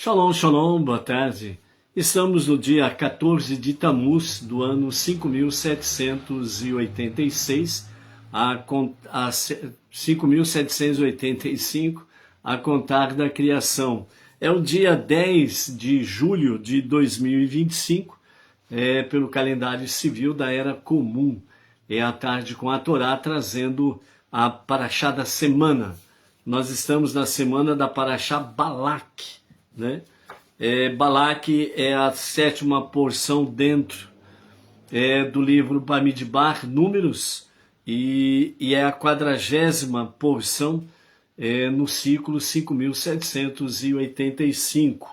Shalom, shalom, boa tarde. Estamos no dia 14 de Tammuz do ano 5.786, a 5.785, a contar da criação. É o dia 10 de julho de 2025, pelo calendário civil da Era Comum. É a tarde com a Torá trazendo a Parashá da semana. Nós estamos na semana da Parashá Balak, né? Balak é a 7ª porção dentro do livro Bamidbar, Números, e é a 40ª porção no ciclo 5.785,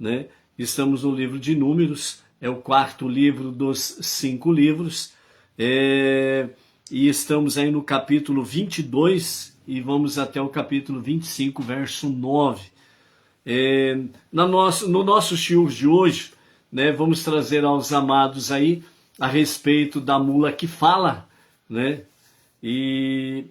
né? Estamos no livro de Números, é o 4º livro dos 5 livros, e estamos aí no capítulo 22 e vamos até o capítulo 25, verso 9. No nosso shiur de hoje, né, vamos trazer aos amados aí a respeito da mula que fala, né, e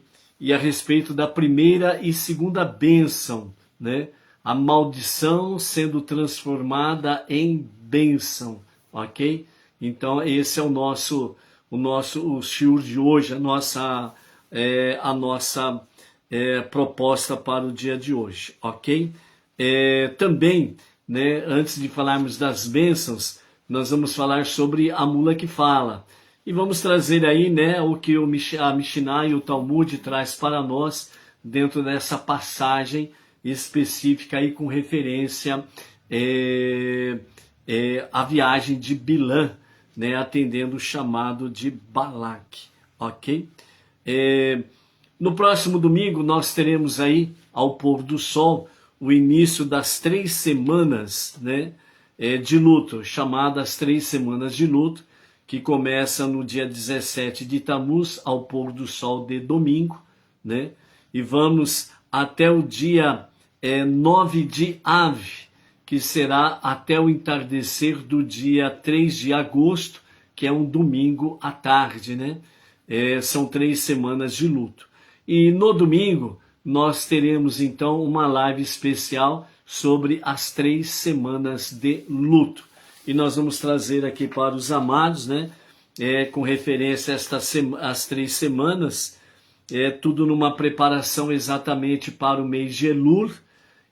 a respeito da primeira e segunda bênção, né, a maldição sendo transformada em bênção, ok? Então esse é o nosso shiur de hoje, a nossa proposta para o dia de hoje, ok? Também, né, antes de falarmos das bênçãos, nós vamos falar sobre a mula que fala. E vamos trazer aí, né, o que a Mishnah e o Talmud traz para nós dentro dessa passagem específica aí com referência à viagem de Bilã, né, atendendo o chamado de Balak, ok? No próximo domingo nós teremos aí, ao pôr do sol, o início das 3 semanas, né, de luto, chamadas 3 semanas de luto, que começa no dia 17 de Tammuz, ao pôr do sol de domingo, né, e vamos até o dia 9 de Av, que será até o entardecer do dia 3 de agosto, que é um domingo à tarde, né? São 3 semanas de luto. E no domingo nós teremos então uma live especial sobre as 3 semanas de luto. E nós vamos trazer aqui para os amados, né, com referência a às 3 semanas, tudo numa preparação exatamente para o mês de Elul,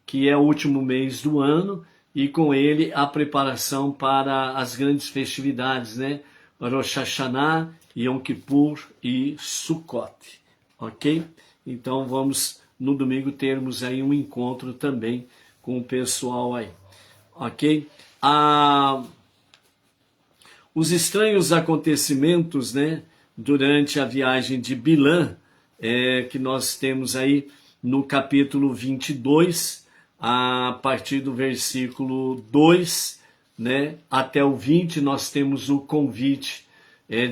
que é o último mês do ano, e com ele a preparação para as grandes festividades, né, Rosh Hashanah, Yom Kippur e Sukkot, ok? Então vamos no domingo termos aí um encontro também com o pessoal aí, ok? Os estranhos acontecimentos, né, durante a viagem de Bilã, que nós temos aí no capítulo 22, a partir do versículo 2, né, até o 20, nós temos o convite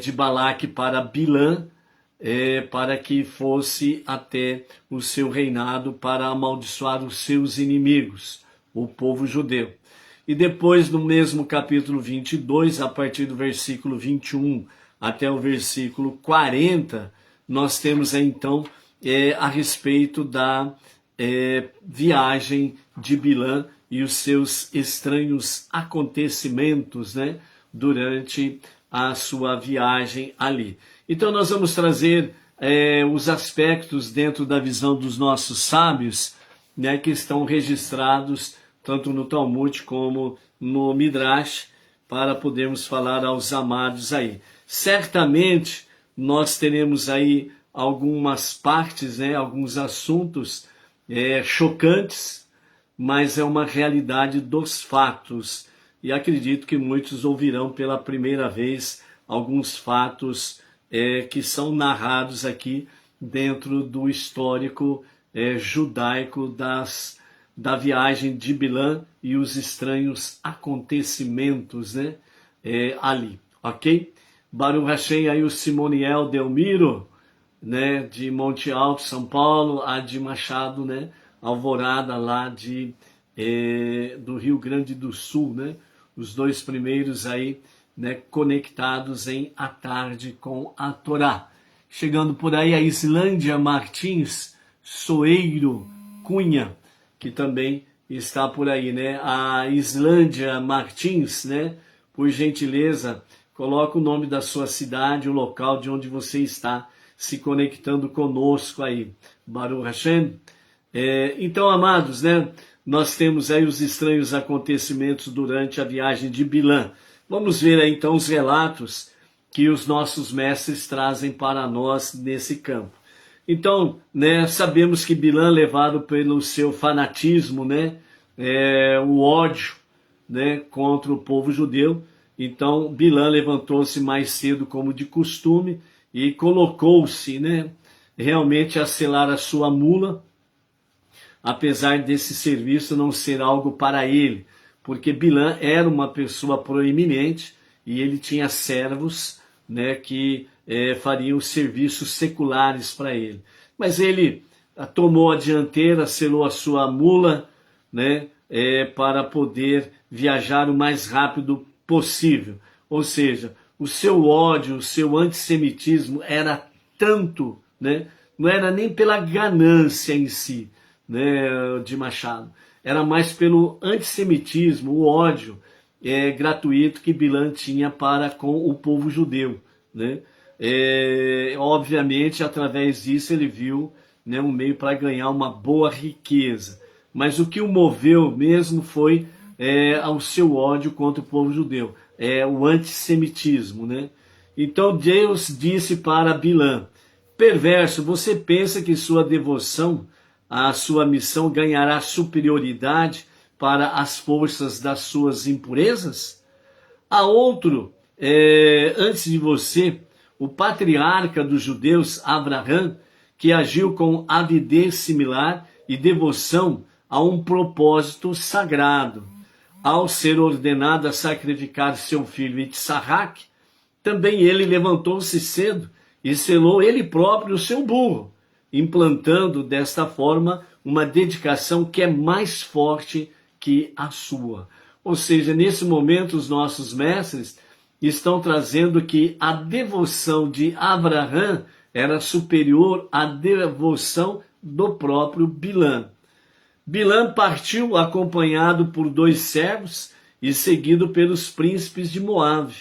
de Balaque para Bilã, para que fosse até o seu reinado para amaldiçoar os seus inimigos, o povo judeu. E depois, no mesmo capítulo 22, a partir do versículo 21 até o versículo 40, nós temos aí, então a respeito da viagem de Bilã e os seus estranhos acontecimentos, né, durante a sua viagem ali. Então nós vamos trazer os aspectos dentro da visão dos nossos sábios, né, que estão registrados tanto no Talmud como no Midrash, para podermos falar aos amados aí. Certamente nós teremos aí algumas partes, né, alguns assuntos chocantes, mas é uma realidade dos fatos. E acredito que muitos ouvirão pela primeira vez alguns fatos que são narrados aqui dentro do histórico judaico da viagem de Bilã e os estranhos acontecimentos, né, ali, ok? Baruch Hashem, aí o Simoniel Delmiro, né, de Monte Alto, São Paulo, a de Machado, né, Alvorada, lá do Rio Grande do Sul, né, os 2 primeiros aí, né, conectados em A Tarde com a Torá. Chegando por aí a Islândia Martins Soeiro Cunha, que também está por aí, né? A Islândia Martins, né? Por gentileza, coloca o nome da sua cidade, o local de onde você está se conectando conosco aí. Baruch Hashem. Então, amados, né? Nós temos aí os estranhos acontecimentos durante a viagem de Bilã. Vamos ver aí então os relatos que os nossos mestres trazem para nós nesse campo. Então, né, sabemos que Bilã, levado pelo seu fanatismo, né, o ódio, né, contra o povo judeu, então Bilã levantou-se mais cedo como de costume e colocou-se, né, realmente a selar a sua mula, apesar desse serviço não ser algo para ele, porque Bilã era uma pessoa proeminente e ele tinha servos, né, que fariam serviços seculares para ele. Mas ele tomou a dianteira, selou a sua mula, né, para poder viajar o mais rápido possível. Ou seja, o seu ódio, o seu antissemitismo era tanto, né, não era nem pela ganância em si, né, de Machado, era mais pelo antissemitismo, o ódio gratuito que Bilã tinha para com o povo judeu, né? Obviamente, através disso ele viu, né, um meio para ganhar uma boa riqueza, mas o que o moveu mesmo foi ao seu ódio contra o povo judeu, o antissemitismo, né? Então Deus disse para Bilã: perverso, você pensa que sua devoção à sua missão ganhará superioridade para as forças das suas impurezas? Há outro, antes de você, o patriarca dos judeus, Abraão, que agiu com avidez similar e devoção a um propósito sagrado. Ao ser ordenado a sacrificar seu filho Itsahac, também ele levantou-se cedo e selou ele próprio o seu burro, implantando desta forma uma dedicação que é mais forte que a sua. Ou seja, nesse momento os nossos mestres estão trazendo que a devoção de Abraão era superior à devoção do próprio Bilã. Bilã partiu acompanhado por 2 servos e seguido pelos príncipes de Moabe.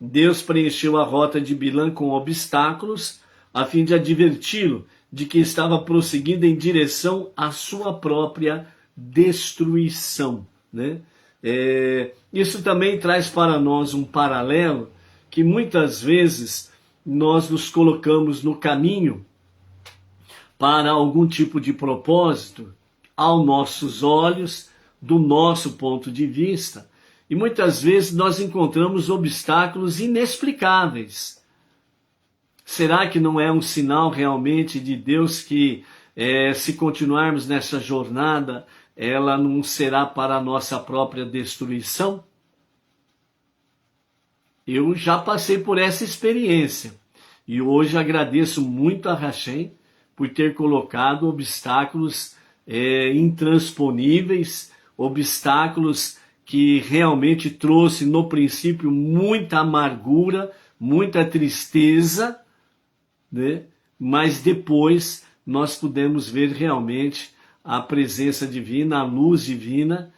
Deus preencheu a rota de Bilã com obstáculos, a fim de adverti-lo de que estava prosseguindo em direção à sua própria destruição, né? Isso também traz para nós um paralelo, que muitas vezes nós nos colocamos no caminho para algum tipo de propósito, aos nossos olhos, do nosso ponto de vista, e muitas vezes nós encontramos obstáculos inexplicáveis. Será que não é um sinal realmente de Deus que, se continuarmos nessa jornada, ela não será para a nossa própria destruição? Eu já passei por essa experiência e hoje agradeço muito a Hashem por ter colocado obstáculos intransponíveis, obstáculos que realmente trouxe no princípio muita amargura, muita tristeza, né? Mas depois nós pudemos ver realmente a presença divina, a luz divina,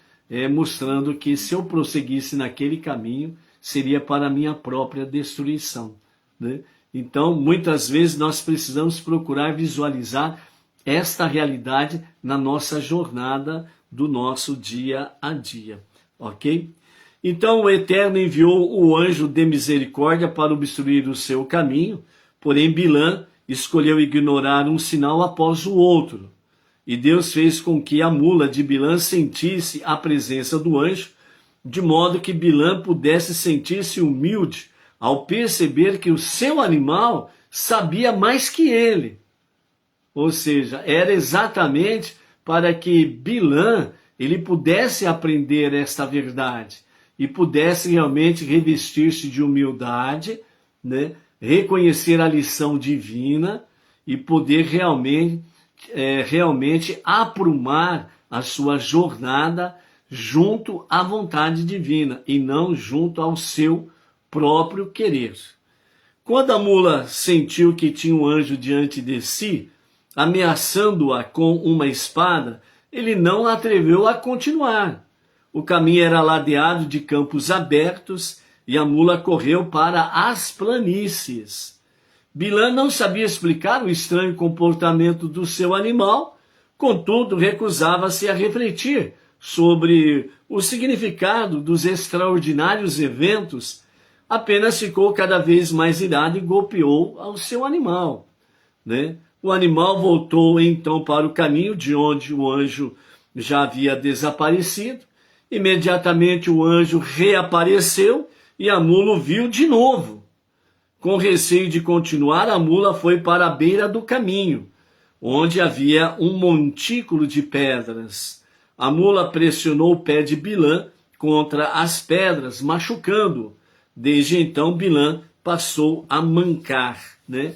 mostrando que se eu prosseguisse naquele caminho, seria para a minha própria destruição, né? Então, muitas vezes nós precisamos procurar visualizar esta realidade na nossa jornada do nosso dia a dia, ok? Então o Eterno enviou o anjo de misericórdia para obstruir o seu caminho, porém Bilã escolheu ignorar um sinal após o outro. E Deus fez com que a mula de Bilã sentisse a presença do anjo, de modo que Bilã pudesse sentir-se humilde ao perceber que o seu animal sabia mais que ele. Ou seja, era exatamente para que Bilã ele pudesse aprender esta verdade e pudesse realmente revestir-se de humildade, né? Reconhecer a lição divina e poder realmente aprumar a sua jornada junto à vontade divina e não junto ao seu próprio querer. Quando a mula sentiu que tinha um anjo diante de si, ameaçando-a com uma espada, ele não atreveu a continuar. O caminho era ladeado de campos abertos e a mula correu para as planícies. Bilã não sabia explicar o estranho comportamento do seu animal, contudo recusava-se a refletir sobre o significado dos extraordinários eventos, apenas ficou cada vez mais irado e golpeou ao seu animal, né? O animal voltou então para o caminho de onde o anjo já havia desaparecido. Imediatamente o anjo reapareceu e a mula o viu de novo. Com receio de continuar, a mula foi para a beira do caminho, onde havia um montículo de pedras. A mula pressionou o pé de Bilã contra as pedras, machucando-o. Desde então, Bilã passou a mancar, né?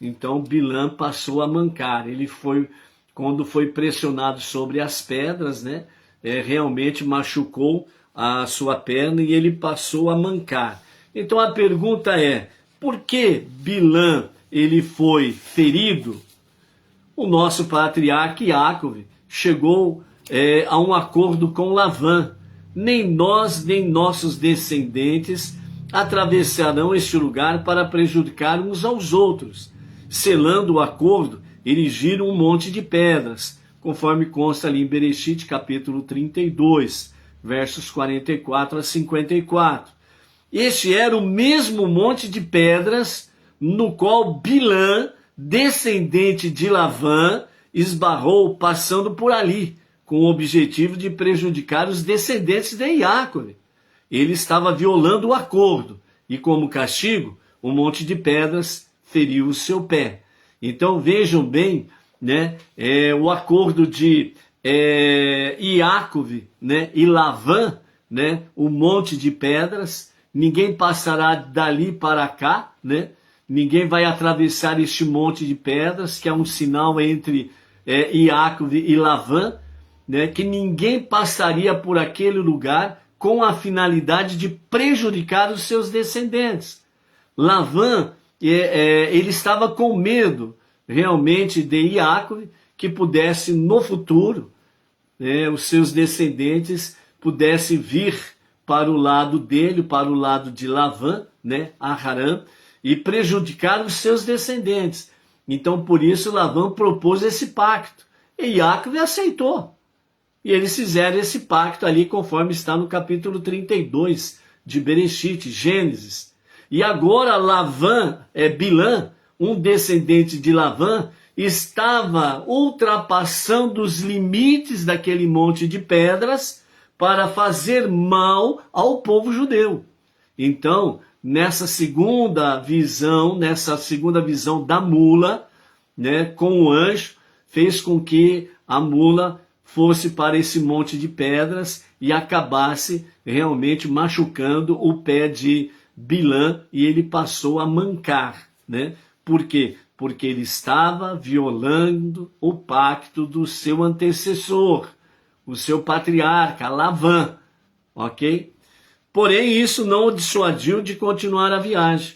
Então, Bilã passou a mancar. Ele foi, quando foi pressionado sobre as pedras, né? Realmente machucou a sua perna e ele passou a mancar. Então, a pergunta é, por que Bilã ele foi ferido? O nosso patriarca Iacov chegou a um acordo com Lavã. Nem nós, nem nossos descendentes atravessarão este lugar para prejudicar uns aos outros. Selando o acordo, erigiram um monte de pedras, conforme consta ali em Bereshit, capítulo 32, versos 44 a 54. Este era o mesmo monte de pedras no qual Bilã, descendente de Lavã, esbarrou passando por ali, com o objetivo de prejudicar os descendentes de Iacov. Ele estava violando o acordo e, como castigo, um monte de pedras feriu o seu pé. Então vejam bem, né, o acordo de Iacov, né, e Lavã, né, um monte de pedras, ninguém passará dali para cá, né, ninguém vai atravessar este monte de pedras, que é um sinal entre Iacov e Lavã, né, que ninguém passaria por aquele lugar com a finalidade de prejudicar os seus descendentes. Lavã, ele estava com medo realmente de Iacov, que pudesse no futuro, os seus descendentes pudessem vir para o lado dele, para o lado de Lavã, né, Harã, e prejudicar os seus descendentes. Então, por isso, Lavã propôs esse pacto. E Iacov aceitou. E eles fizeram esse pacto ali, conforme está no capítulo 32 de Bereshit, Gênesis. E agora Bilã, um descendente de Lavã, estava ultrapassando os limites daquele monte de pedras para fazer mal ao povo judeu. Então, nessa segunda visão da mula, né, com o anjo, fez com que a mula fosse para esse monte de pedras e acabasse realmente machucando o pé de Bilã e ele passou a mancar, né? Por quê? Porque ele estava violando o pacto do seu antecessor, o seu patriarca, Lavã, ok? Porém, isso não o dissuadiu de continuar a viagem.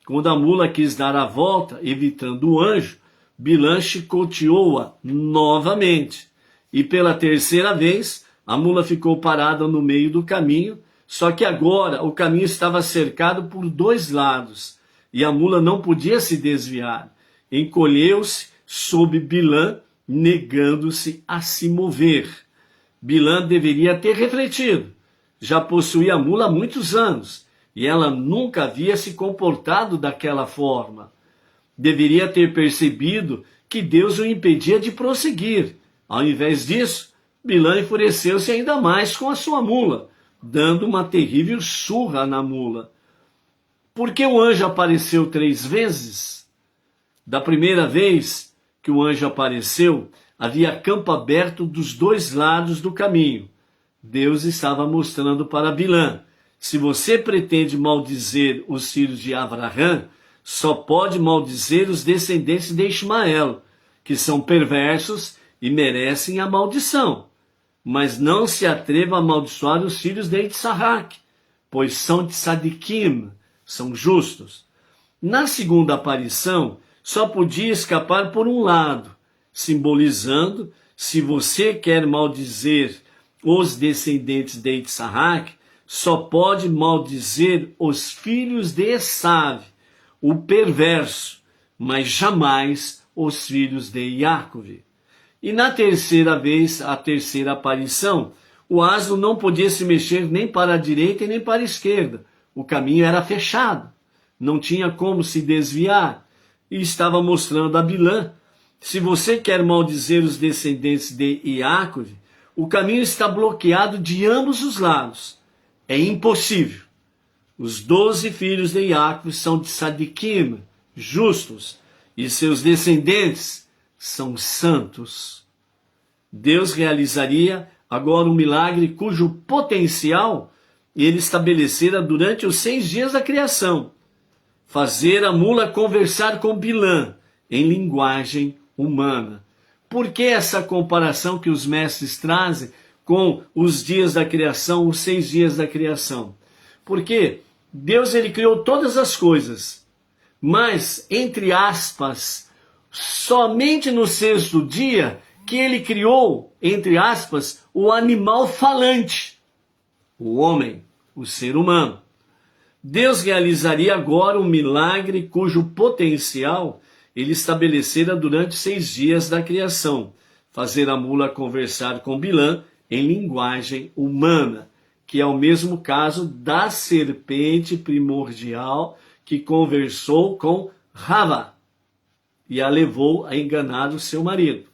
Quando a mula quis dar a volta, evitando o anjo, Bilã chicoteou-a novamente. E pela terceira vez, a mula ficou parada no meio do caminho, só que agora o caminho estava cercado por dois lados, e a mula não podia se desviar. Encolheu-se sob Bilã, negando-se a se mover. Bilã deveria ter refletido. Já possuía a mula há muitos anos, e ela nunca havia se comportado daquela forma. Deveria ter percebido que Deus o impedia de prosseguir. Ao invés disso, Bilã enfureceu-se ainda mais com a sua mula, dando uma terrível surra na mula. Por que o anjo apareceu 3 vezes? Da primeira vez que o anjo apareceu, havia campo aberto dos 2 lados do caminho. Deus estava mostrando para Bilã: se você pretende maldizer os filhos de Abraão, só pode maldizer os descendentes de Ismael, que são perversos e merecem a maldição. Mas não se atreva a amaldiçoar os filhos de Isaac, pois são tzadikim, são justos. Na segunda aparição, só podia escapar por um lado, simbolizando Se você quer maldizer os descendentes de Isaac, só pode maldizer os filhos de Esav, o perverso, mas jamais os filhos de Iacove. E na terceira vez, a terceira aparição, o asno não podia se mexer nem para a direita e nem para a esquerda. O caminho era fechado, não tinha como se desviar. E estava mostrando a Bilã: se você quer maldizer os descendentes de Iacove, o caminho está bloqueado de ambos os lados. É impossível. Os 12 filhos de Iacove são de Sadiquim, justos, e seus descendentes são santos. Deus realizaria agora um milagre cujo potencial ele estabelecera durante os 6 dias da criação: fazer a mula conversar com Bilã em linguagem humana. Por que essa comparação que os mestres trazem com os dias da criação, os 6 dias da criação? Porque Deus ele criou todas as coisas, mas, entre aspas, somente no 6º dia que ele criou, entre aspas, o animal falante, o homem, o ser humano. Deus realizaria agora um milagre cujo potencial ele estabelecera durante 6 dias da criação: fazer a mula conversar com Bilã em linguagem humana, que é o mesmo caso da serpente primordial que conversou com Rava e a levou a enganar o seu marido.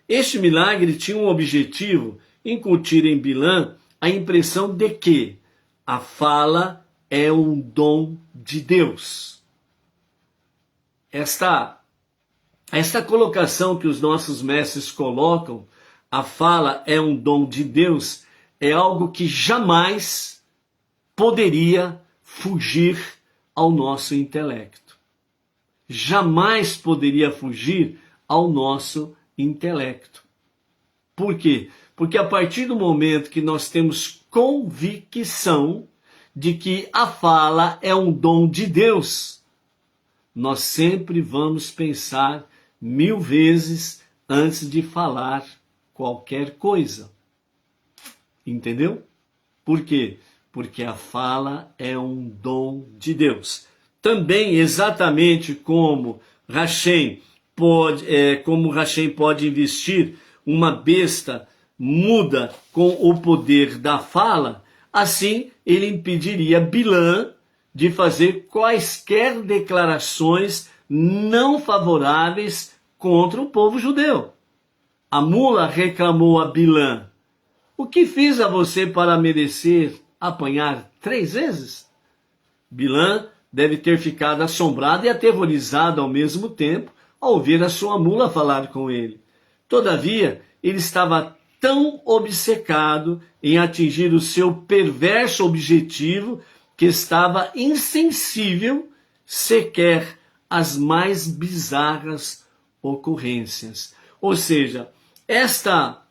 Este milagre tinha um objetivo: incutir em Bilã a impressão de que a fala é um dom de Deus. Esta colocação que os nossos mestres colocam, a fala é um dom de Deus, é algo que jamais poderia fugir ao nosso intelecto. Jamais poderia fugir ao nosso intelecto. Por quê? Porque a partir do momento que nós temos convicção de que a fala é um dom de Deus, nós sempre vamos pensar 1000 vezes antes de falar qualquer coisa. Entendeu? Por quê? Porque a fala é um dom de Deus. Também, exatamente como Hashem pode investir uma besta muda com o poder da fala, assim ele impediria Bilã de fazer quaisquer declarações não favoráveis contra o povo judeu. A mula reclamou a Bilã: o que fiz a você para merecer apanhar 3 vezes? Bilã deve ter ficado assombrado e aterrorizado ao mesmo tempo ao ver a sua mula falar com ele. Todavia, ele estava tão obcecado em atingir o seu perverso objetivo que estava insensível sequer às mais bizarras ocorrências. Ou seja, esta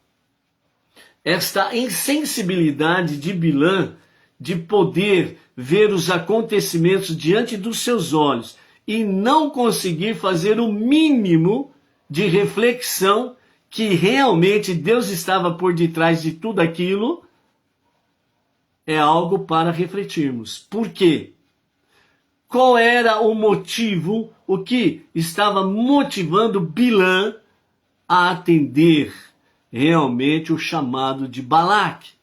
insensibilidade de Bilã de poder ver os acontecimentos diante dos seus olhos e não conseguir fazer o mínimo de reflexão que realmente Deus estava por detrás de tudo aquilo, é algo para refletirmos. Por quê? Qual era o motivo, o que estava motivando Bilã a atender realmente o chamado de Balaque?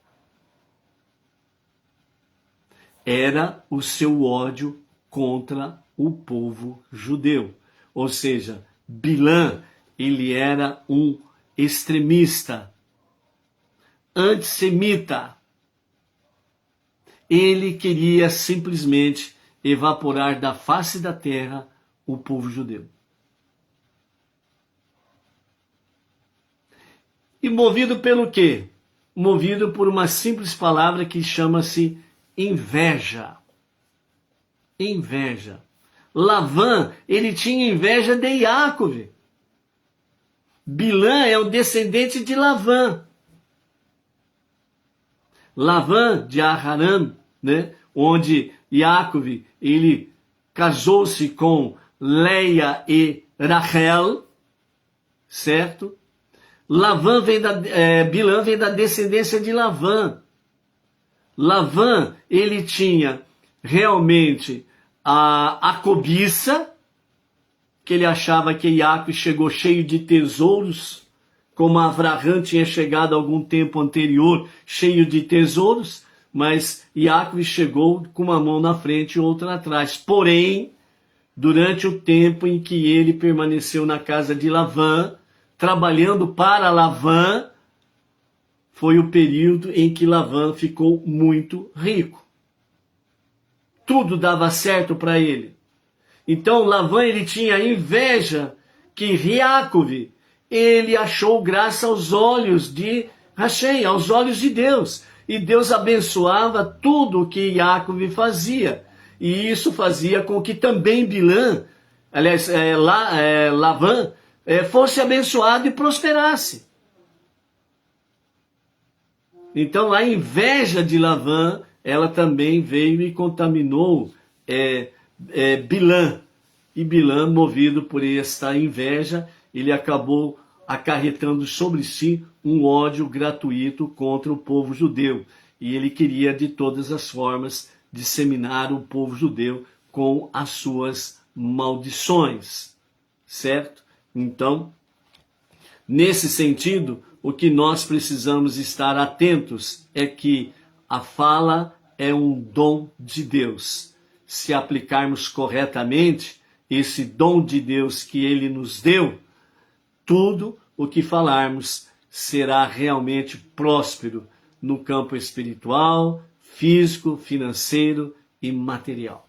Era o seu ódio contra o povo judeu. Ou seja, Bilã, ele era um extremista, antissemita. Ele queria simplesmente evaporar da face da terra o povo judeu. E movido pelo quê? Movido por uma simples palavra que chama-se inveja. Inveja. Lavã, ele tinha inveja de Iacove. Bilã é o descendente de Lavã. Lavã de Aharam, né? Onde Iacove, ele casou-se com Leia e Rachel, certo? Bilã vem da descendência de Lavã. Lavã, ele tinha realmente a cobiça, que ele achava que Iaque chegou cheio de tesouros, como Avraham tinha chegado algum tempo anterior, cheio de tesouros, mas Iaque chegou com uma mão na frente e outra atrás. Porém, durante o tempo em que ele permaneceu na casa de Lavã, trabalhando para Lavã, foi o período em que Lavã ficou muito rico. Tudo dava certo para ele. Então Lavã, ele tinha inveja que Jacove, ele achou graça aos olhos de Hashem, aos olhos de Deus. E Deus abençoava tudo o que Jacove fazia. E isso fazia com que também Bilã, aliás, Lavã, fosse abençoado e prosperasse. Então a inveja de Lavã, ela também veio e contaminou Bilã. E Bilã, movido por esta inveja, ele acabou acarretando sobre si um ódio gratuito contra o povo judeu. E ele queria de todas as formas disseminar o povo judeu com as suas maldições, certo? Então, nesse sentido, o que nós precisamos estar atentos é que a fala é um dom de Deus. Se aplicarmos corretamente esse dom de Deus que Ele nos deu, tudo o que falarmos será realmente próspero no campo espiritual, físico, financeiro e material.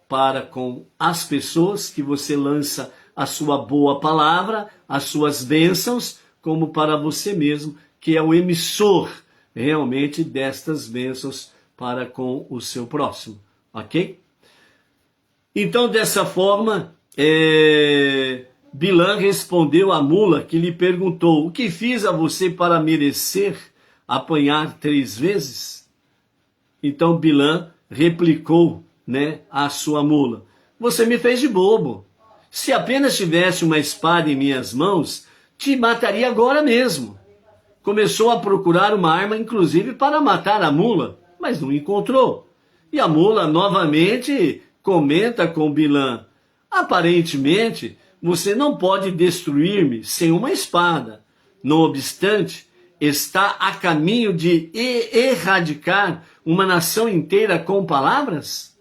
Para com as pessoas que você lança a sua boa palavra, as suas bênçãos, como para você mesmo, que é o emissor realmente destas bênçãos para com o seu próximo, ok? Então, dessa forma, Bilã respondeu à mula que lhe perguntou: o que fiz a você para merecer apanhar 3 vezes? Então Bilã replicou, à sua mula: você me fez de bobo. Se apenas tivesse uma espada em minhas mãos, te mataria agora mesmo. Começou a procurar uma arma, inclusive, para matar a mula, mas não encontrou. E a mula novamente comenta com Bilã: aparentemente, você não pode destruir-me sem uma espada. Não obstante, está a caminho de erradicar uma nação inteira com palavras?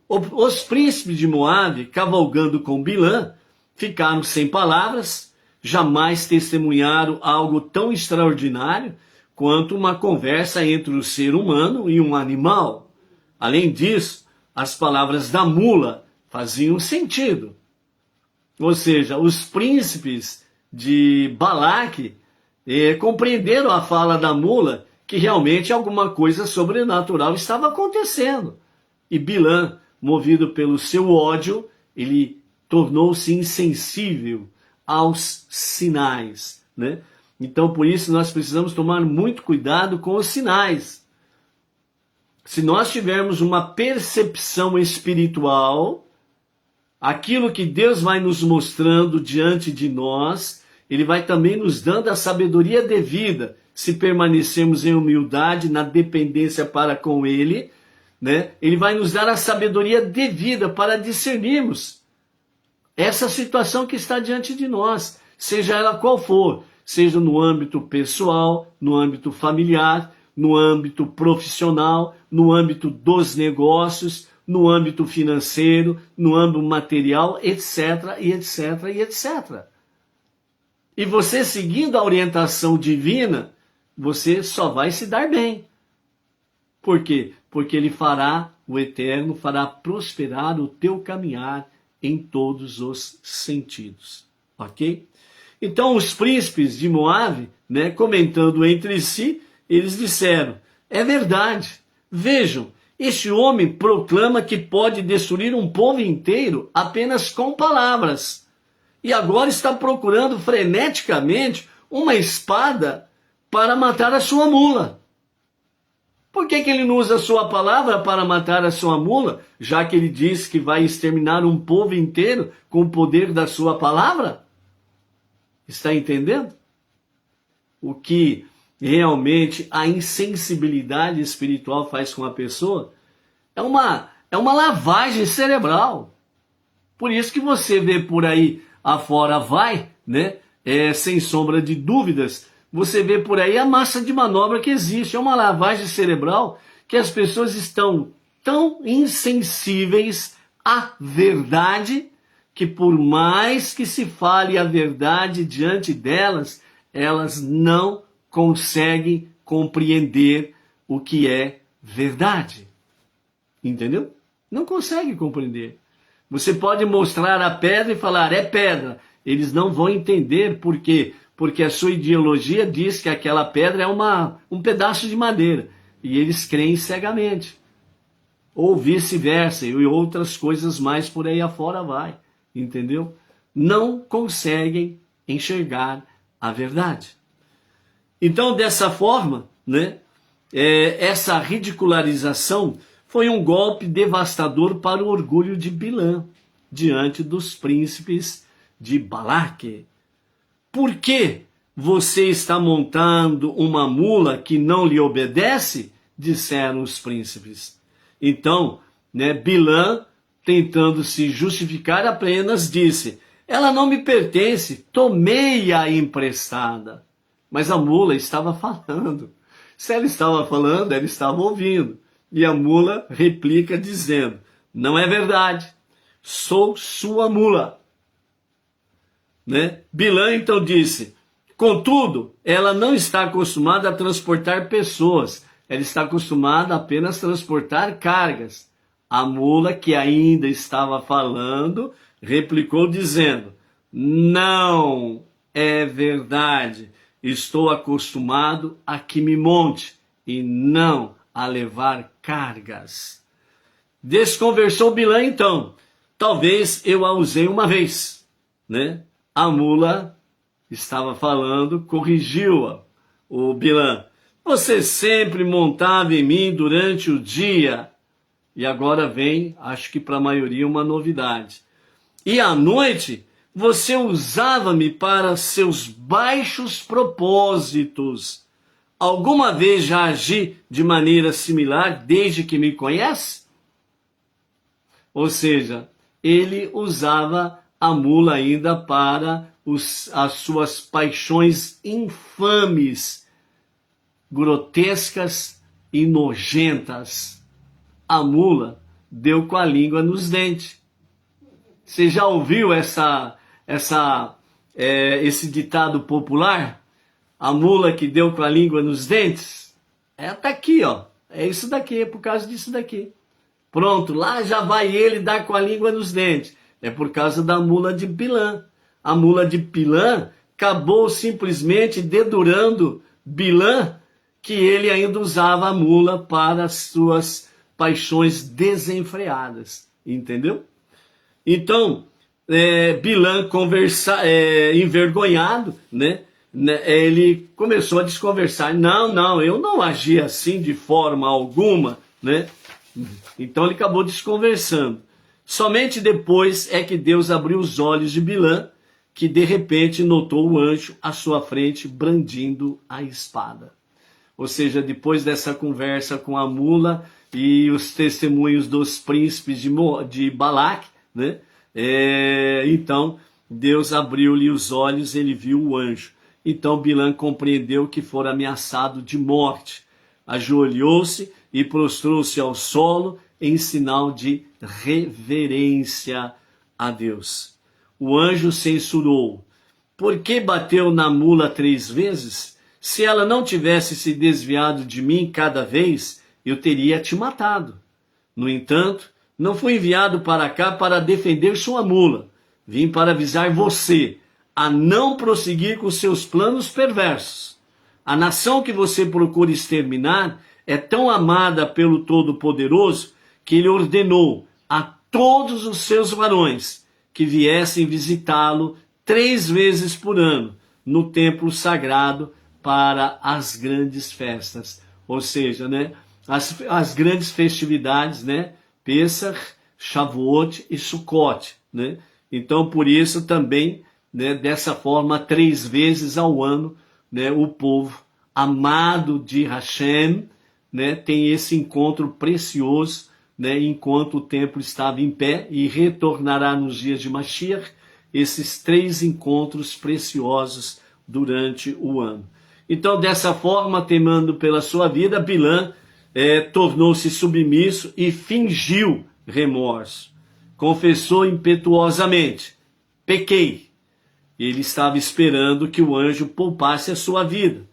Os príncipes de Moabe, cavalgando com Bilã, ficaram sem palavras, jamais testemunharam algo tão extraordinário quanto uma conversa entre o ser humano e um animal. Além disso, as palavras da mula faziam sentido. Ou seja, os príncipes de Balaque compreenderam a fala da mula, que realmente alguma coisa sobrenatural estava acontecendo. E Bilã, movido pelo seu ódio, ele tornou-se insensível aos sinais, Então, por isso, nós precisamos tomar muito cuidado com os sinais. Se nós tivermos uma percepção espiritual, aquilo que Deus vai nos mostrando diante de nós, Ele vai também nos dando a sabedoria devida, se permanecermos em humildade, na dependência para com Ele, Ele vai nos dar a sabedoria devida para discernirmos essa situação que está diante de nós, seja ela qual for, seja no âmbito pessoal, no âmbito familiar, no âmbito profissional, no âmbito dos negócios, no âmbito financeiro, no âmbito material, etc, e etc, e etc. E você seguindo a orientação divina, você só vai se dar bem. Por quê? Porque Ele fará, o Eterno fará prosperar o teu caminhar em todos os sentidos. Ok? Então os príncipes de Moabe, comentando entre si, eles disseram: é verdade, vejam, este homem proclama que pode destruir um povo inteiro apenas com palavras. E agora está procurando freneticamente uma espada para matar a sua mula. Por que ele não usa a sua palavra para matar a sua mula, já que ele diz que vai exterminar um povo inteiro com o poder da sua palavra? Está entendendo? O que realmente a insensibilidade espiritual faz com a pessoa é uma lavagem cerebral. Por isso que você vê por aí afora vai, né? Sem sombra de dúvidas, você vê por aí a massa de manobra que existe. É uma lavagem cerebral que as pessoas estão tão insensíveis à verdade que por mais que se fale a verdade diante delas, elas não conseguem compreender o que é verdade. Entendeu? Não conseguem compreender. Você pode mostrar a pedra e falar, é pedra. Eles não vão entender por quê? Porque a sua ideologia diz que aquela pedra é um pedaço de madeira. E eles creem cegamente. Ou vice-versa, e outras coisas mais por aí afora vai. Entendeu? Não conseguem enxergar a verdade. Então, dessa forma, né, essa ridicularização foi um golpe devastador para o orgulho de Bilã, diante dos príncipes de Balaque. Por que você está montando uma mula que não lhe obedece? Disseram os príncipes. Então, né, Bilã, tentando se justificar, apenas disse, ela não me pertence, tomei-a emprestada. Mas a mula estava falando. Se ela estava falando, ela estava ouvindo. E a mula replica dizendo, não é verdade, sou sua mula. Né? Bilã então disse, contudo, ela não está acostumada a transportar pessoas, ela está acostumada a apenas transportar cargas. A mula, que ainda estava falando, replicou dizendo, não é verdade, estou acostumado a que me monte e não a levar cargas. Desconversou Bilã então, talvez eu a usei uma vez, né? A mula estava falando, corrigiu-a, o Bilã. Você sempre montava em mim durante o dia. E agora vem, acho que para a maioria, uma novidade. E à noite, você usava-me para seus baixos propósitos. Alguma vez já agi de maneira similar desde que me conhece? Ou seja, ele usava a mula ainda para as suas paixões infames, grotescas e nojentas. A mula deu com a língua nos dentes. Você já ouviu esse ditado popular? A mula que deu com a língua nos dentes? Tá aqui, ó. É isso daqui, é por causa disso daqui. Pronto, lá já vai ele dar com a língua nos dentes. É por causa da mula de Bilã. A mula de Bilã acabou simplesmente dedurando Bilã, que ele ainda usava a mula para as suas paixões desenfreadas. Entendeu? Então, Bilã envergonhado, né? Ele começou a desconversar. Não, eu não agi assim de forma alguma, né? Então ele acabou desconversando. Somente depois é que Deus abriu os olhos de Bilã, que de repente notou o anjo à sua frente brandindo a espada. Ou seja, depois dessa conversa com a mula e os testemunhos dos príncipes de Balaque, né? Então Deus abriu-lhe os olhos, ele viu o anjo. Então Bilã compreendeu que fora ameaçado de morte. Ajoelhou-se e prostrou-se ao solo em sinal de reverência a Deus. O anjo censurou. Por que bateu na mula 3 vezes? Se ela não tivesse se desviado de mim cada vez, eu teria te matado. No entanto, não fui enviado para cá para defender sua mula. Vim para avisar você a não prosseguir com seus planos perversos. A nação que você procura exterminar é tão amada pelo Todo-Poderoso que ele ordenou a todos os seus varões que viessem visitá-lo 3 vezes por ano no templo sagrado para as grandes festas. Ou seja, né, as grandes festividades, né, Pêssar, Shavuot e Sukkot, né? Então, por isso também né, dessa forma 3 vezes ao ano, né, o povo amado de Hashem, né, tem esse encontro precioso, né, enquanto o templo estava em pé, e retornará nos dias de Mashiach esses 3 encontros preciosos durante o ano. Então, dessa forma, temendo pela sua vida, Bilã tornou-se submisso e fingiu remorso. Confessou impetuosamente: pequei. Ele estava esperando que o anjo poupasse a sua vida.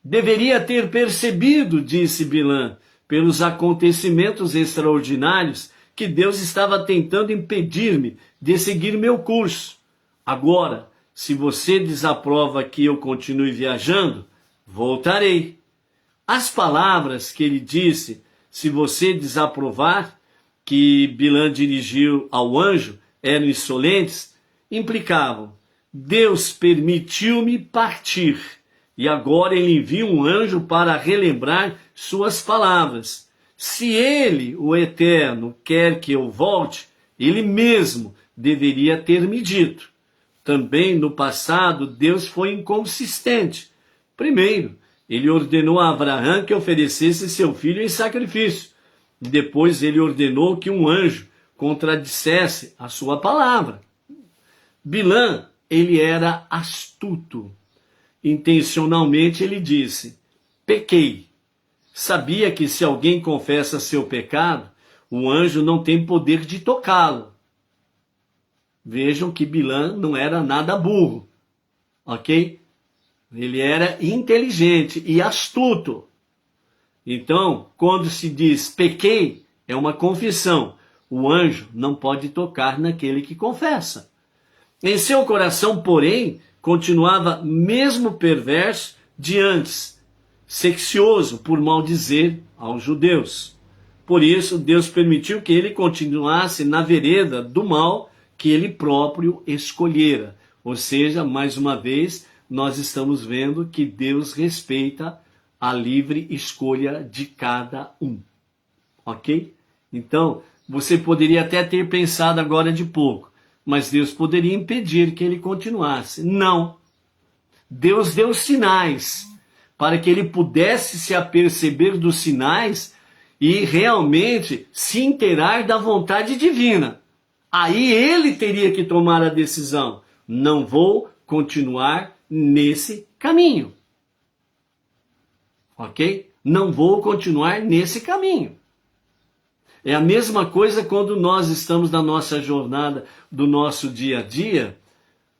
Deveria ter percebido, disse Bilã, pelos acontecimentos extraordinários, que Deus estava tentando impedir-me de seguir meu curso. Agora, se você desaprova que eu continue viajando, voltarei. As palavras que ele disse, se você desaprovar, que Bilã dirigiu ao anjo, eram insolentes, implicavam: Deus permitiu-me partir, e agora ele envia um anjo para relembrar suas palavras. Se ele, o Eterno, quer que eu volte, ele mesmo deveria ter me dito. Também no passado, Deus foi inconsistente. Primeiro, ele ordenou a Abraão que oferecesse seu filho em sacrifício. Depois ele ordenou que um anjo contradissesse a sua palavra. Bilã, ele era astuto. Intencionalmente ele disse: pequei. Sabia que se alguém confessa seu pecado, o anjo não tem poder de tocá-lo. Vejam que Bilã não era nada burro, ok? Ele era inteligente e astuto. Então, quando se diz pequei, é uma confissão. O anjo não pode tocar naquele que confessa. Em seu coração, porém, continuava mesmo perverso de antes, seccioso por maldizer aos judeus. Por isso, Deus permitiu que ele continuasse na vereda do mal que ele próprio escolhera. Ou seja, mais uma vez, nós estamos vendo que Deus respeita a livre escolha de cada um. Ok? Então, você poderia até ter pensado agora de pouco, mas Deus poderia impedir que ele continuasse. Não. Deus deu sinais para que ele pudesse se aperceber dos sinais e realmente se inteirar da vontade divina. Aí ele teria que tomar a decisão: não vou continuar nesse caminho. Ok? Não vou continuar nesse caminho. É a mesma coisa quando nós estamos na nossa jornada do nosso dia a dia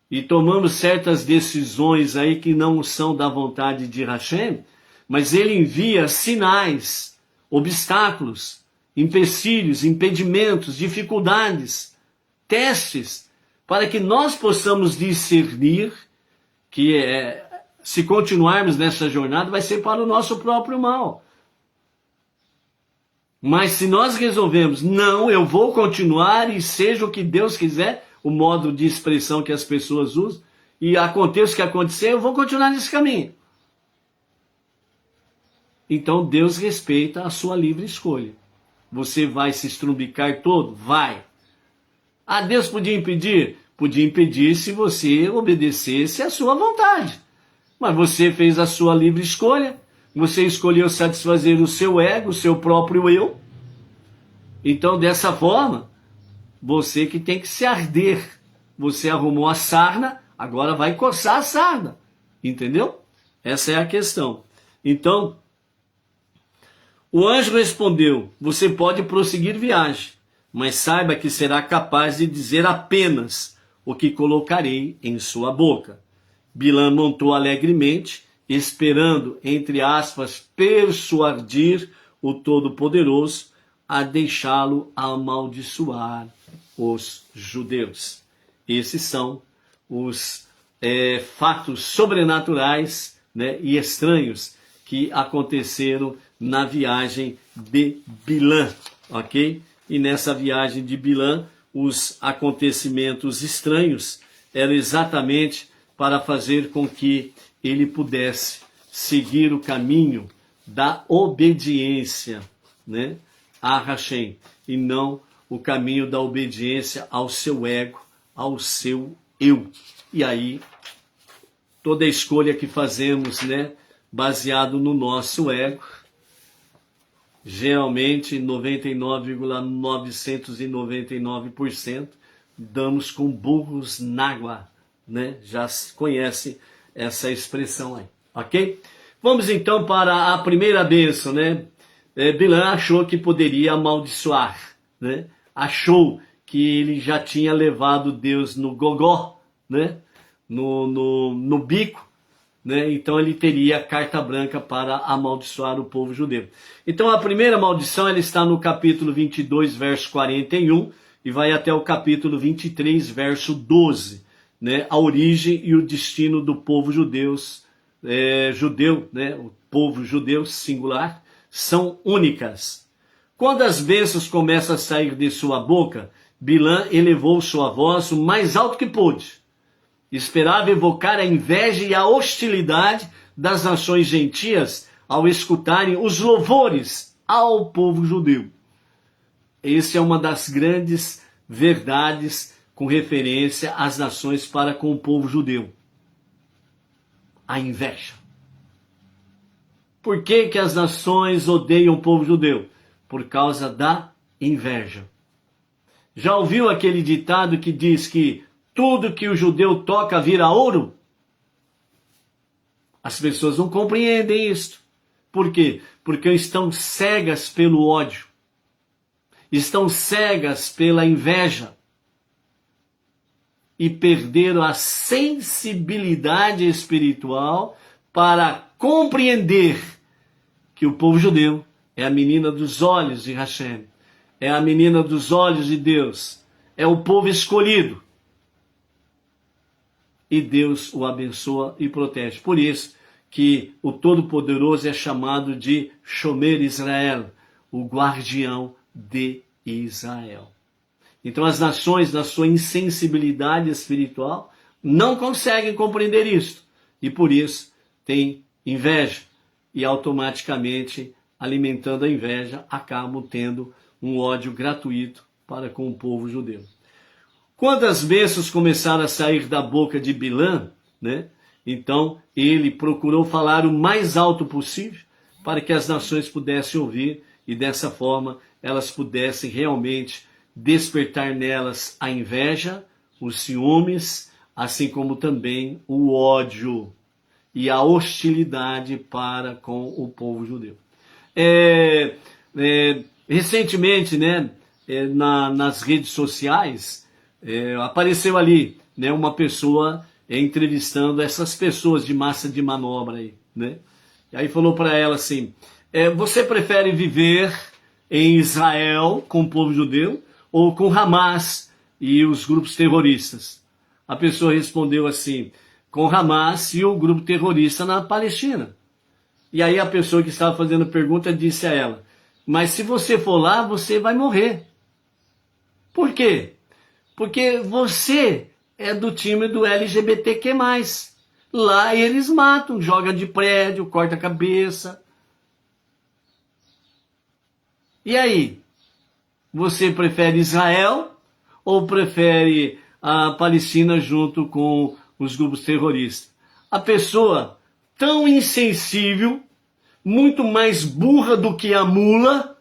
e tomamos certas decisões aí que não são da vontade de Hashem, mas ele envia sinais, obstáculos, empecilhos, impedimentos, dificuldades, testes, para que nós possamos discernir que se continuarmos nessa jornada vai ser para o nosso próprio mal. Mas se nós resolvemos: não, eu vou continuar e seja o que Deus quiser, o modo de expressão que as pessoas usam, e aconteça o que acontecer, eu vou continuar nesse caminho. Então Deus respeita a sua livre escolha. Você vai se estrumbicar todo? Vai. Ah, Deus podia impedir? Podia impedir se você obedecesse à sua vontade. Mas você fez a sua livre escolha, você escolheu satisfazer o seu ego, o seu próprio eu. Então, dessa forma, você que tem que se arder. Você arrumou a sarna, agora vai coçar a sarna. Entendeu? Essa é a questão. Então, o anjo respondeu: você pode prosseguir viagem, mas saiba que será capaz de dizer apenas o que colocarei em sua boca. Bilã montou alegremente, esperando, entre aspas, persuadir o Todo-Poderoso a deixá-lo amaldiçoar os judeus. Esses são os fatos sobrenaturais, né, e estranhos que aconteceram na viagem de Bilã, ok? E nessa viagem de Bilã, os acontecimentos estranhos eram exatamente para fazer com que ele pudesse seguir o caminho da obediência, né, a Hashem, e não o caminho da obediência ao seu ego, ao seu eu. E aí, toda escolha que fazemos, né, baseado no nosso ego, geralmente 99,999% damos com burros na água, né? Já se conhece essa expressão aí, ok? Vamos então para a primeira bênção, né? Bilã achou que poderia amaldiçoar, né? Achou que ele já tinha levado Deus no gogó, né? No bico, né? Então ele teria carta branca para amaldiçoar o povo judeu. Então a primeira maldição ela está no capítulo 22, verso 41 e vai até o capítulo 23, verso 12, né? A origem e o destino do povo judeu, né? O povo judeu singular são únicas. Quando as bênçãos começam a sair de sua boca, Bilã elevou sua voz o mais alto que pôde. Esperava evocar a inveja e a hostilidade das nações gentias ao escutarem os louvores ao povo judeu. Essa é uma das grandes verdades com referência às nações para com o povo judeu. A inveja. Por que as nações odeiam o povo judeu? Por causa da inveja. Já ouviu aquele ditado que diz que tudo que o judeu toca vira ouro? As pessoas não compreendem isto. Por quê? Porque estão cegas pelo ódio. Estão cegas pela inveja. E perderam a sensibilidade espiritual para compreender que o povo judeu é a menina dos olhos de Hashem. É a menina dos olhos de Deus. É o povo escolhido. E Deus o abençoa e protege. Por isso que o Todo-Poderoso é chamado de Shomer Israel, o guardião de Israel. Então as nações, na sua insensibilidade espiritual, não conseguem compreender isto. E por isso têm inveja. E automaticamente, alimentando a inveja, acabam tendo um ódio gratuito para com o povo judeu. Quando as bênçãos começaram a sair da boca de Bilã, né, então ele procurou falar o mais alto possível para que as nações pudessem ouvir e dessa forma elas pudessem realmente despertar nelas a inveja, os ciúmes, assim como também o ódio e a hostilidade para com o povo judeu. Recentemente, né, nas redes sociais, apareceu ali, né, uma pessoa entrevistando essas pessoas de massa de manobra aí, né? E aí falou para ela assim: você prefere viver em Israel com o povo judeu ou com Hamas e os grupos terroristas? A pessoa respondeu assim: com Hamas e o grupo terrorista na Palestina. E aí a pessoa que estava fazendo a pergunta disse a ela: mas se você for lá, você vai morrer. Por quê? Porque você é do time do LGBTQ+. Lá eles matam, jogam de prédio, cortam a cabeça. E aí? Você prefere Israel ou prefere a Palestina junto com os grupos terroristas? A pessoa tão insensível, muito mais burra do que a mula,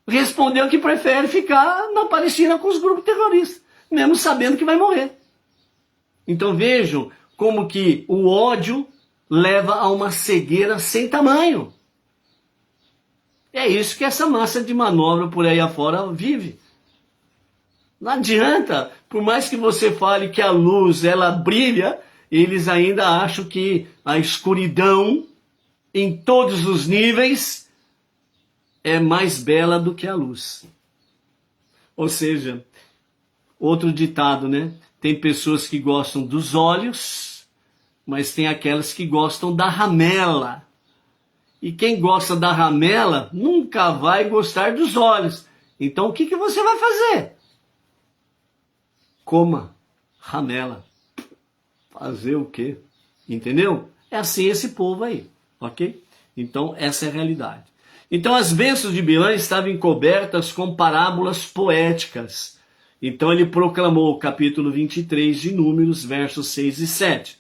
respondeu que prefere ficar na Palestina com os grupos terroristas, mesmo sabendo que vai morrer. Então vejam como que o ódio leva a uma cegueira sem tamanho. É isso que essa massa de manobra por aí afora vive. Não adianta, por mais que você fale que a luz ela brilha, eles ainda acham que a escuridão em todos os níveis é mais bela do que a luz. Ou seja, outro ditado, né? Tem pessoas que gostam dos olhos, mas tem aquelas que gostam da ramela. E quem gosta da ramela nunca vai gostar dos olhos. Então o que você vai fazer? Coma ramela. Fazer o quê? Entendeu? É assim esse povo aí, ok? Então essa é a realidade. Então as bênçãos de Bilã estavam encobertas com parábolas poéticas Então ele proclamou o capítulo 23 de Números, versos 6 e 7.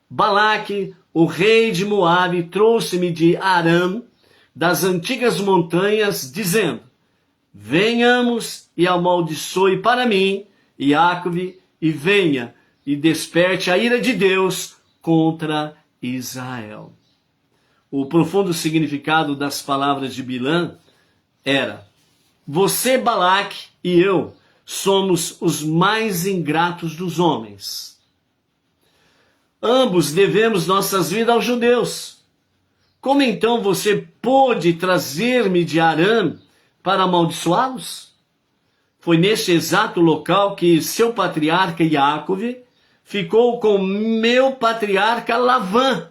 Balaque, o rei de Moabe, trouxe-me de Aram, das antigas montanhas, dizendo: venhamos e amaldiçoe para mim, Iacove, e venha e desperte a ira de Deus contra Israel. O profundo significado das palavras de Bilã era: você, Balaque, e eu somos os mais ingratos dos homens. Ambos devemos nossas vidas aos judeus. Como então você pôde trazer-me de Aram para amaldiçoá-los? Foi neste exato local que seu patriarca Iacove ficou com meu patriarca Lavã.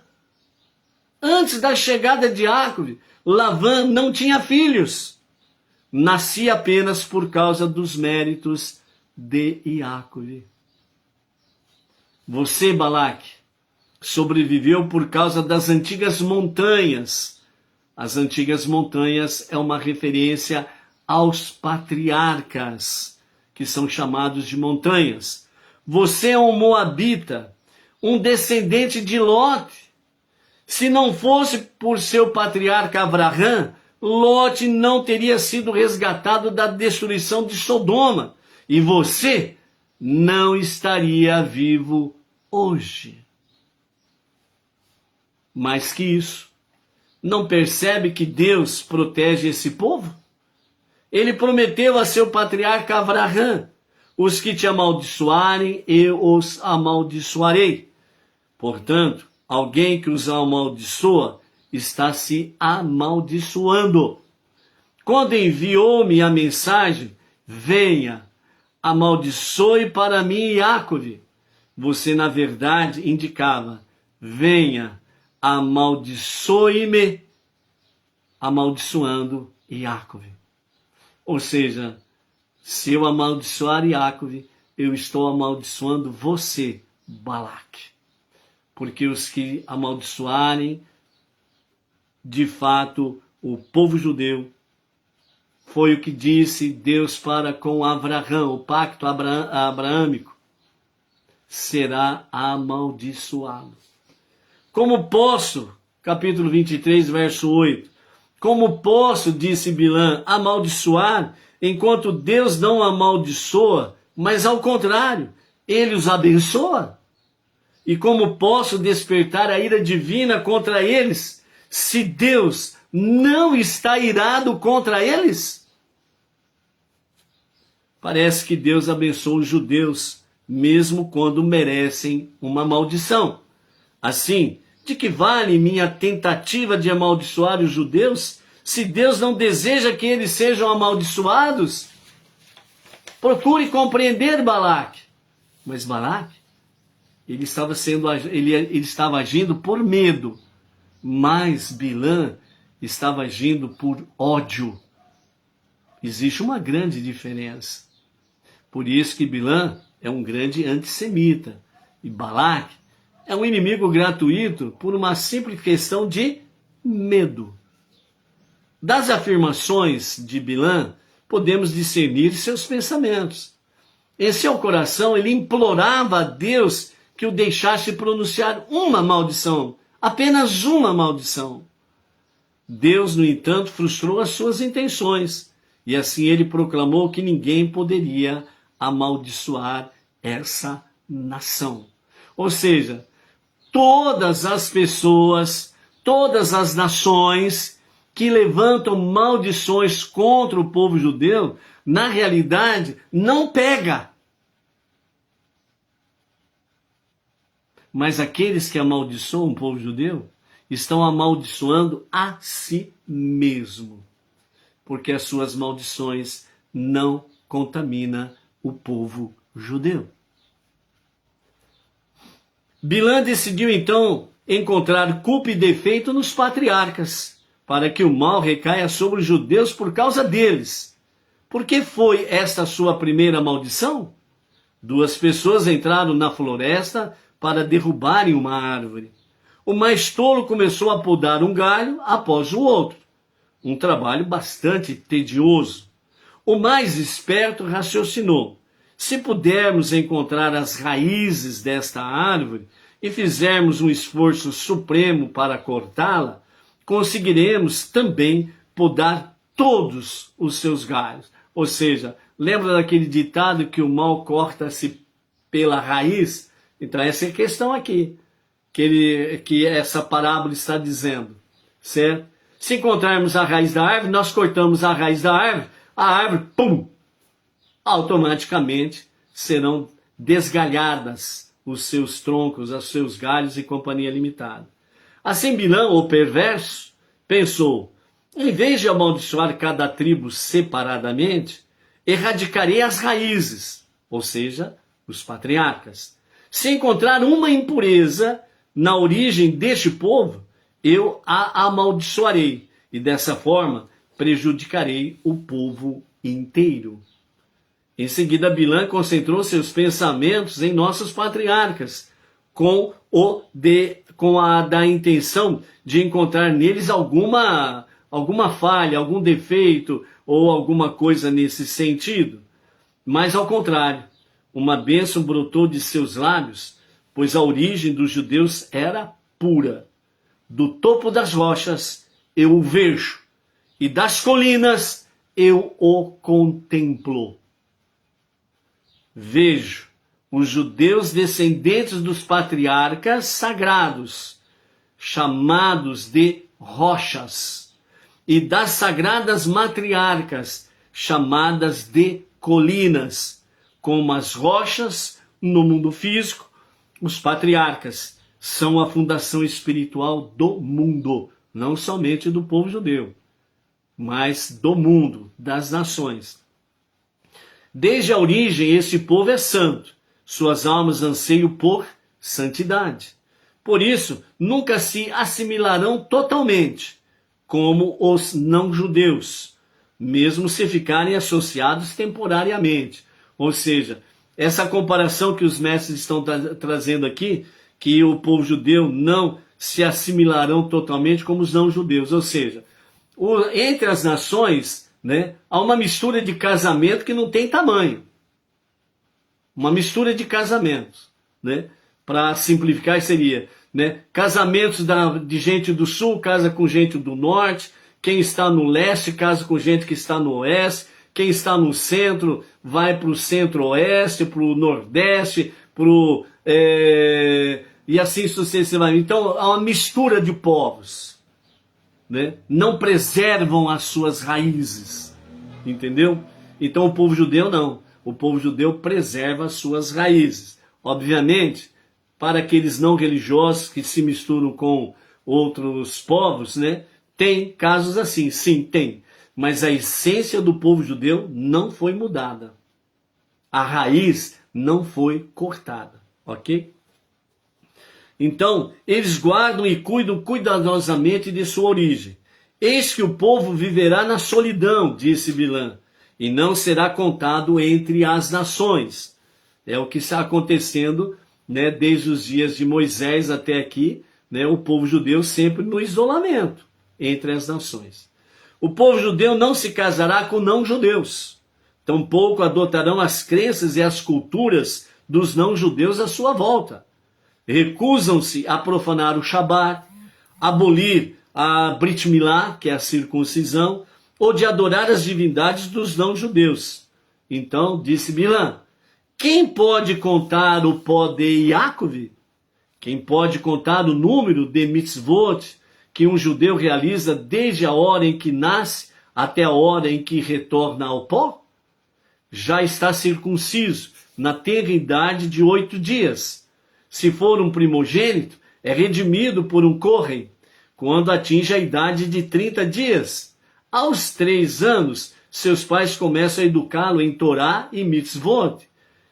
Antes da chegada de Iacove, Lavã não tinha filhos. Nascia apenas por causa dos méritos de Iacove. Você, Balaque, sobreviveu por causa das antigas montanhas. As antigas montanhas é uma referência aos patriarcas, que são chamados de montanhas. Você é um moabita, um descendente de Lot. Se não fosse por seu patriarca Abraão, Lot não teria sido resgatado da destruição de Sodoma, e você não estaria vivo hoje. Mais que isso, não percebe que Deus protege esse povo? Ele prometeu a seu patriarca Abraão: os que te amaldiçoarem, eu os amaldiçoarei. Portanto, alguém que os amaldiçoa está se amaldiçoando. Quando enviou-me a mensagem: venha, amaldiçoe para mim Iacove, você na verdade indicava: venha, amaldiçoe-me, amaldiçoando Iacove. Ou seja, se eu amaldiçoar Iacove, eu estou amaldiçoando você, Balaque. Porque os que amaldiçoarem, de fato, o povo judeu, foi o que disse Deus para com Abraão, o pacto abraâmico, será amaldiçoado. Como posso, capítulo 23, verso 8, como posso, disse Bilã, amaldiçoar, enquanto Deus não amaldiçoa, mas ao contrário, ele os abençoa? E como posso despertar a ira divina contra eles, se Deus não está irado contra eles? Parece que Deus abençoa os judeus, mesmo quando merecem uma maldição. Assim, de que vale minha tentativa de amaldiçoar os judeus, se Deus não deseja que eles sejam amaldiçoados? Procure compreender Balaque. Mas Balaque, ele estava agindo por medo, mas Bilã estava agindo por ódio. Existe uma grande diferença. Por isso que Bilã é um grande antissemita e Balaque é um inimigo gratuito por uma simples questão de medo. Das afirmações de Bilã, podemos discernir seus pensamentos. Em seu coração, ele implorava a Deus que o deixasse pronunciar uma maldição, apenas uma maldição. Deus, no entanto, frustrou as suas intenções, e assim ele proclamou que ninguém poderia amaldiçoar essa nação. Ou seja, todas as pessoas, todas as nações que levantam maldições contra o povo judeu, na realidade, não pega. Mas aqueles que amaldiçoam o povo judeu estão amaldiçoando a si mesmo, porque as suas maldições não contaminam o povo judeu. Bilã decidiu então encontrar culpa e defeito nos patriarcas, para que o mal recaia sobre os judeus por causa deles. Por que foi esta a sua primeira maldição? 2 pessoas entraram na floresta para derrubarem uma árvore. O mais tolo começou a podar um galho após o outro. Um trabalho bastante tedioso. O mais esperto raciocinou: Se pudermos encontrar as raízes desta árvore e fizermos um esforço supremo para cortá-la, conseguiremos também podar todos os seus galhos. Ou seja, lembra daquele ditado que o mal corta-se pela raiz? Então essa é a questão aqui, que essa parábola está dizendo, certo? Se encontrarmos a raiz da árvore, nós cortamos a raiz da árvore, a árvore, pum, automaticamente serão desgalhadas os seus troncos, os seus galhos e companhia limitada. Assim Bilã, o perverso, pensou, em vez de amaldiçoar cada tribo separadamente, erradicarei as raízes, ou seja, os patriarcas. Se encontrar uma impureza na origem deste povo, eu a amaldiçoarei, e dessa forma prejudicarei o povo inteiro. Em seguida, Bilã concentrou seus pensamentos em nossos patriarcas, com a da intenção de encontrar neles alguma falha, algum defeito ou alguma coisa nesse sentido. Mas ao contrário, uma bênção brotou de seus lábios, pois a origem dos judeus era pura. Do topo das rochas eu o vejo, e das colinas eu o contemplo. Vejo os judeus descendentes dos patriarcas sagrados, chamados de rochas, e das sagradas matriarcas, chamadas de colinas. Como as rochas no mundo físico, os patriarcas são a fundação espiritual do mundo, não somente do povo judeu, mas do mundo, das nações. Desde a origem, esse povo é santo, suas almas anseiam por santidade. Por isso, nunca se assimilarão totalmente, como os não-judeus, mesmo se ficarem associados temporariamente. Ou seja, essa comparação que os mestres estão trazendo aqui, que o povo judeu não se assimilarão totalmente como os não-judeus. Ou seja, entre as nações, né, há uma mistura de casamento que não tem tamanho. Uma mistura de casamentos, né? Para simplificar, seria, né, casamentos de gente do sul casa com gente do norte, quem está no leste casa com gente que está no oeste, quem está no centro vai para o centro-oeste, para o nordeste, e assim sucessivamente. Então há uma mistura de povos, né? Não preservam as suas raízes, entendeu? Então o povo judeu não. O povo judeu preserva as suas raízes. Obviamente, para aqueles não religiosos que se misturam com outros povos, né? Tem casos assim, sim, tem. Mas a essência do povo judeu não foi mudada. A raiz não foi cortada, ok? Então, eles guardam e cuidam cuidadosamente de sua origem. Eis que o povo viverá na solidão, disse Bilã, e não será contado entre as nações. É o que está acontecendo, né, desde os dias de Moisés até aqui, né, o povo judeu sempre no isolamento entre as nações. O povo judeu não se casará com não-judeus, tampouco adotarão as crenças e as culturas dos não-judeus à sua volta. Recusam-se a profanar o Shabat, abolir a Brit Milá, que é a circuncisão, ou de adorar as divindades dos não-judeus. Então, disse Bilã, quem pode contar o pó de Yaakov? Quem pode contar o número de mitzvot que um judeu realiza desde a hora em que nasce até a hora em que retorna ao pó? Já está circunciso na tenra idade de 8 dias. Se for um primogênito, é redimido por um Kohen, quando atinge a idade de 30 dias. Aos 3 anos, seus pais começam a educá-lo em Torá e mitzvot.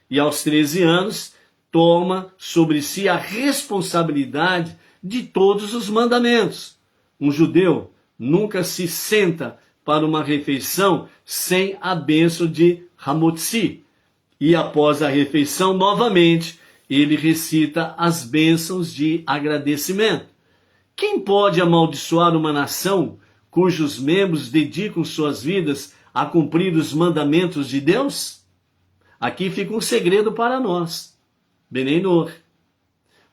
E aos 13 anos, toma sobre si a responsabilidade de todos os mandamentos. Um judeu nunca se senta para uma refeição sem a bênção de Hamotzi. E após a refeição, novamente, ele recita as bênçãos de agradecimento. Quem pode amaldiçoar uma nação cujos membros dedicam suas vidas a cumprir os mandamentos de Deus? Aqui fica um segredo para nós. Beneinor.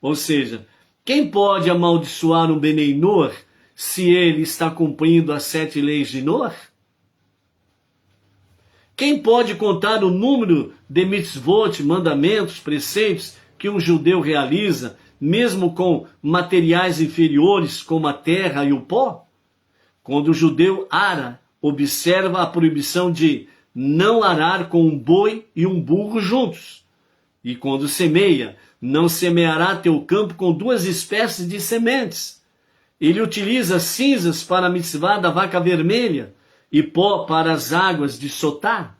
Ou seja, quem pode amaldiçoar um Beneinor se ele está cumprindo as 7 leis de Noar? Quem pode contar o número de mitzvot, mandamentos, preceitos que um judeu realiza, mesmo com materiais inferiores como a terra e o pó? Quando o judeu ara, observa a proibição de não arar com um boi e um burro juntos. E quando semeia, não semeará teu campo com 2 espécies de sementes. Ele utiliza cinzas para a mitzvah da vaca vermelha e pó para as águas de Sotá.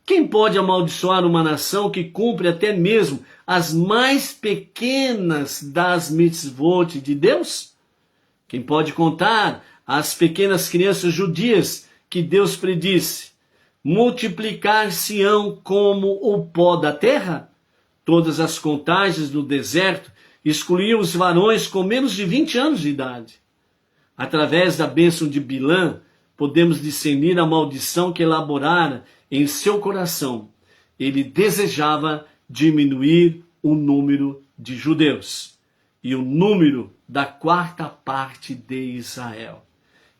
Quem pode amaldiçoar uma nação que cumpre até mesmo as mais pequenas das mitzvot de Deus? Quem pode contar as pequenas crianças judias que Deus predisse multiplicar-se-ão como o pó da terra? Todas as contagens no deserto excluíam os varões com menos de 20 anos de idade. Através da bênção de Bilã, podemos discernir a maldição que elaborara em seu coração. Ele desejava diminuir o número de judeus e o número da 4ª parte de Israel.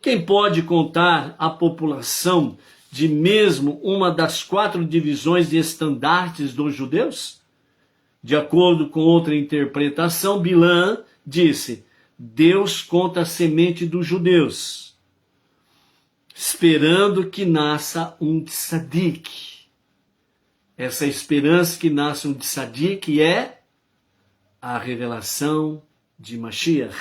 Quem pode contar a população de mesmo uma das 4 divisões de estandartes dos judeus? De acordo com outra interpretação, Bilã disse: Deus conta a semente dos judeus, esperando que nasça um tzadik. Essa esperança que nasça um tzadik é a revelação de Mashiach.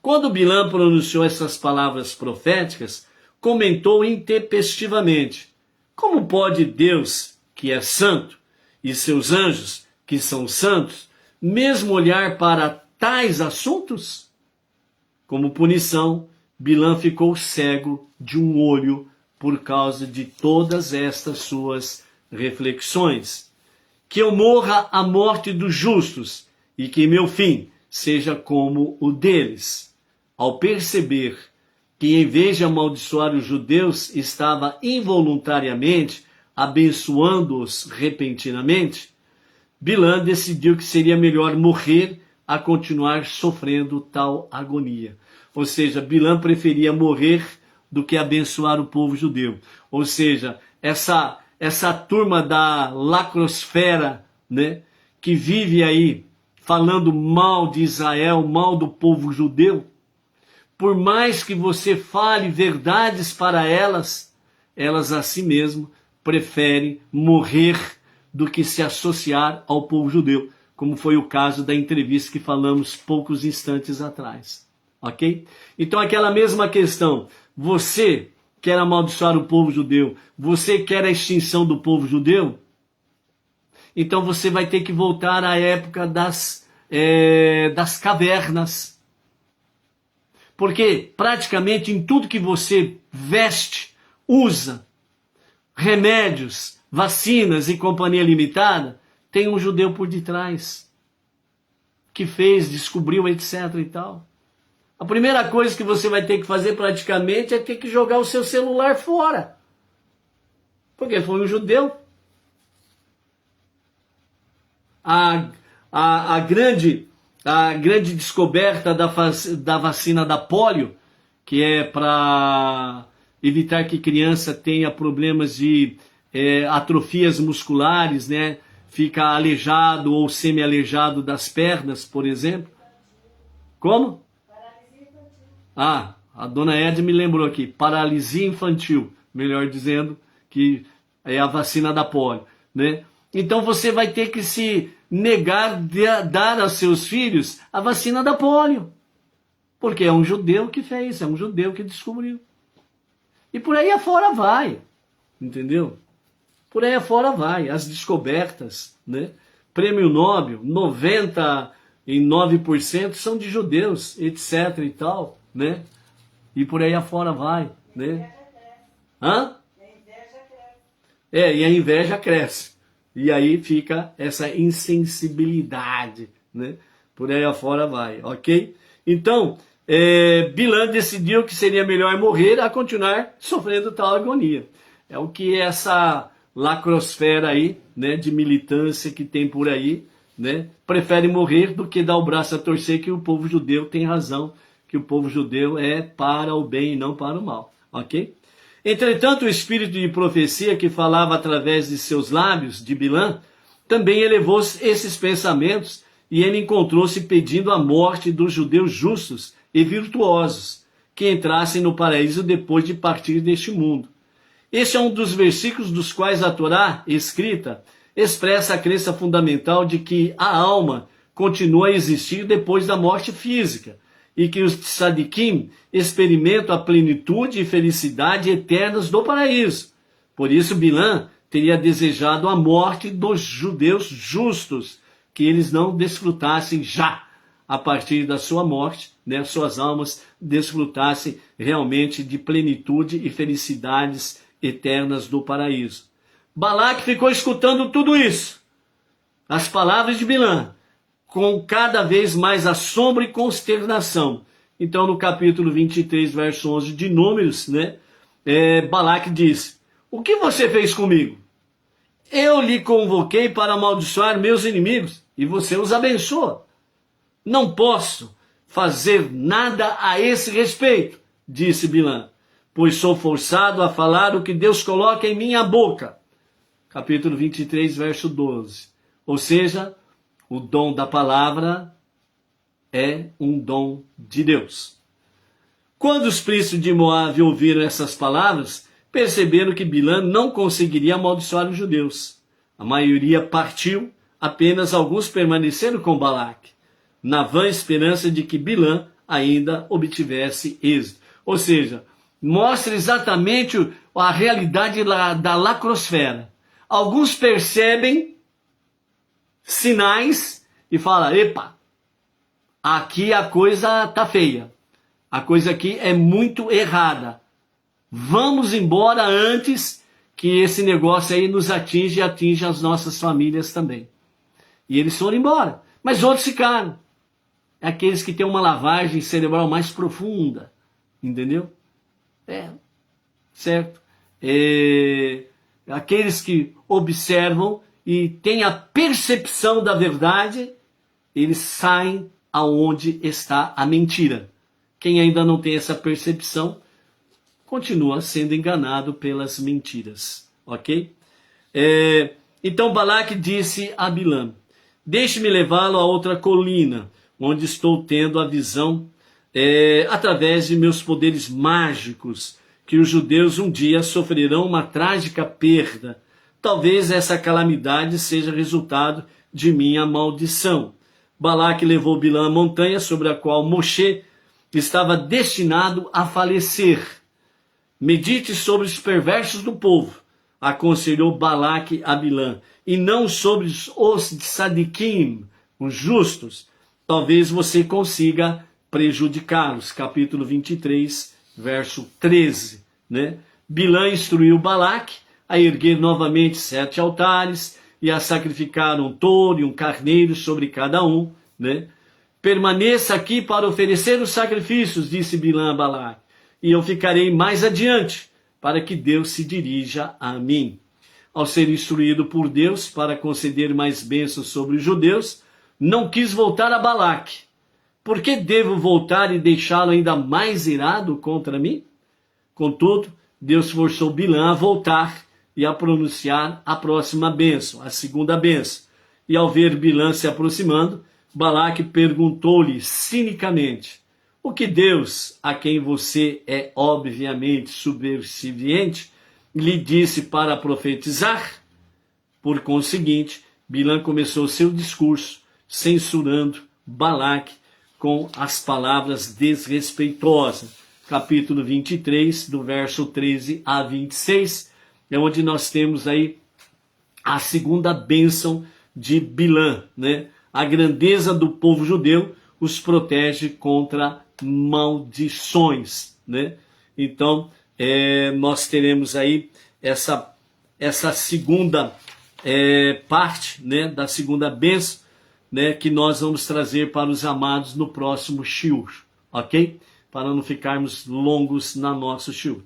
Quando Bilã pronunciou essas palavras proféticas, comentou intempestivamente: como pode Deus, que é santo, e seus anjos, que são santos, mesmo olhar para tais assuntos? Como punição, Bilã ficou cego de um olho por causa de todas estas suas reflexões. Que eu morra a morte dos justos e que meu fim seja como o deles. Ao perceber que, em vez de amaldiçoar os judeus, estava involuntariamente abençoando-os repentinamente, Bilã decidiu que seria melhor morrer a continuar sofrendo tal agonia. Ou seja, Bilã preferia morrer do que abençoar o povo judeu. Ou seja, essa turma da lacrosfera, né, que vive aí falando mal de Israel, mal do povo judeu, por mais que você fale verdades para elas, elas a si mesmo preferem morrer do que se associar ao povo judeu, como foi o caso da entrevista que falamos poucos instantes atrás. Ok? Então aquela mesma questão, você quer amaldiçoar o povo judeu, você quer a extinção do povo judeu, então você vai ter que voltar à época das cavernas. Porque praticamente em tudo que você veste, usa, remédios, vacinas e companhia limitada, tem um judeu por detrás, que fez, descobriu, etc. e tal. A primeira coisa que você vai ter que fazer praticamente é ter que jogar o seu celular fora. Porque foi um judeu. A grande descoberta da vacina da polio, que é para evitar que criança tenha problemas de atrofias musculares, né? Fica aleijado ou semi-aleijado das pernas, por exemplo. Como? Ah, a dona Ed me lembrou aqui, paralisia infantil, melhor dizendo, que é a vacina da polio, né? Então você vai ter que se negar de dar aos seus filhos a vacina da polio, porque é um judeu que fez, é um judeu que descobriu. E por aí afora vai, entendeu? Por aí afora vai, as descobertas, né? Prêmio Nobel, 99% são de judeus, etc e tal, né? E por aí afora vai, né? Hã? E a inveja cresce. E aí fica essa insensibilidade, né? Por aí afora vai, ok? Então, Bilã decidiu que seria melhor morrer a continuar sofrendo tal agonia. É o que essa lacrosfera aí, né, de militância que tem por aí, né, prefere morrer do que dar o braço a torcer que o povo judeu tem razão, que o povo judeu é para o bem e não para o mal, ok? Entretanto, o espírito de profecia que falava através de seus lábios, de Bilã, também elevou esses pensamentos e ele encontrou-se pedindo a morte dos judeus justos e virtuosos que entrassem no paraíso depois de partir deste mundo. Este é um dos versículos dos quais a Torá, escrita, expressa a crença fundamental de que a alma continua a existir depois da morte física e que os tzadikim experimentam a plenitude e felicidade eternas do paraíso. Por isso, Bilã teria desejado a morte dos judeus justos, que eles não desfrutassem já, a partir da sua morte, né, suas almas desfrutassem realmente de plenitude e felicidades eternas do paraíso. Balaque ficou escutando tudo isso, as palavras de Bilã, com cada vez mais assombro e consternação. Então, no capítulo 23, verso 11 de Números, né, Balaque diz: o que você fez comigo? Eu lhe convoquei para amaldiçoar meus inimigos e você os abençoa. Não posso fazer nada a esse respeito, disse Bilã, pois sou forçado a falar o que Deus coloca em minha boca. Capítulo 23, verso 12. Ou seja, o dom da palavra é um dom de Deus. Quando os príncipes de Moabe ouviram essas palavras, perceberam que Bilã não conseguiria amaldiçoar os judeus. A maioria partiu, apenas alguns permaneceram com Balaque, na vã esperança de que Bilã ainda obtivesse êxito. Ou seja, mostra exatamente a realidade da lacrosfera. Alguns percebem sinais e falam: epa, aqui a coisa tá feia, a coisa aqui é muito errada. Vamos embora antes que esse negócio aí nos atinja e atinja as nossas famílias também. E eles foram embora, mas outros ficaram. Aqueles que têm uma lavagem cerebral mais profunda, entendeu? Certo? Aqueles que observam e têm a percepção da verdade, eles saem aonde está a mentira. Quem ainda não tem essa percepção, continua sendo enganado pelas mentiras, ok? Então Balaque disse a Bilã: deixe-me levá-lo a outra colina, onde estou tendo a visão, através de meus poderes mágicos, que os judeus um dia sofrerão uma trágica perda. Talvez essa calamidade seja resultado de minha maldição. Balaque levou Bilã à montanha sobre a qual Moshe estava destinado a falecer. Medite sobre os perversos do povo, aconselhou Balaque a Bilã, e não sobre os tzadikim, os justos. Talvez você consiga prejudicá-los. Capítulo 23, verso 13. Né? Bilã instruiu Balaque a erguer novamente 7 altares e a sacrificar um touro e um carneiro sobre cada um. Né? Permaneça aqui para oferecer os sacrifícios, disse Bilã a Balaque, e eu ficarei mais adiante, para que Deus se dirija a mim. Ao ser instruído por Deus para conceder mais bênçãos sobre os judeus, não quis voltar a Balaque. Por que devo voltar e deixá-lo ainda mais irado contra mim? Contudo, Deus forçou Bilã a voltar e a pronunciar a próxima bênção, a segunda bênção. E ao ver Bilã se aproximando, Balaque perguntou-lhe cinicamente: o que Deus, a quem você é obviamente subserviente, lhe disse para profetizar? Por conseguinte, Bilã começou seu discurso censurando Balaque com as palavras desrespeitosas. Capítulo 23, do verso 13 a 26, é onde nós temos aí a segunda bênção de Bilã, né? A grandeza do povo judeu os protege contra maldições, né? Então, nós teremos aí essa segunda parte, né, da segunda bênção, né, que nós vamos trazer para os amados no próximo shiur, ok? Para não ficarmos longos na nossa shiur.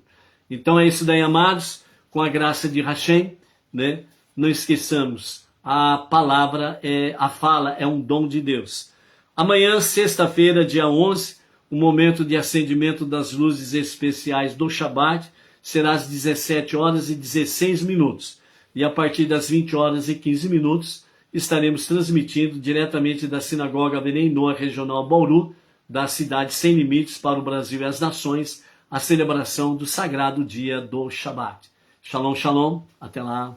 Então é isso daí, amados, com a graça de Hashem, né? Não esqueçamos, a palavra, a fala é um dom de Deus. Amanhã, sexta-feira, dia 11, o momento de acendimento das luzes especiais do Shabat será às 17 horas e 16 minutos. E a partir das 20 horas e 15 minutos, estaremos transmitindo diretamente da Sinagoga Benei Noa Regional Bauru, da cidade Sem Limites para o Brasil e as Nações, a celebração do sagrado dia do Shabat. Shalom, shalom, até lá.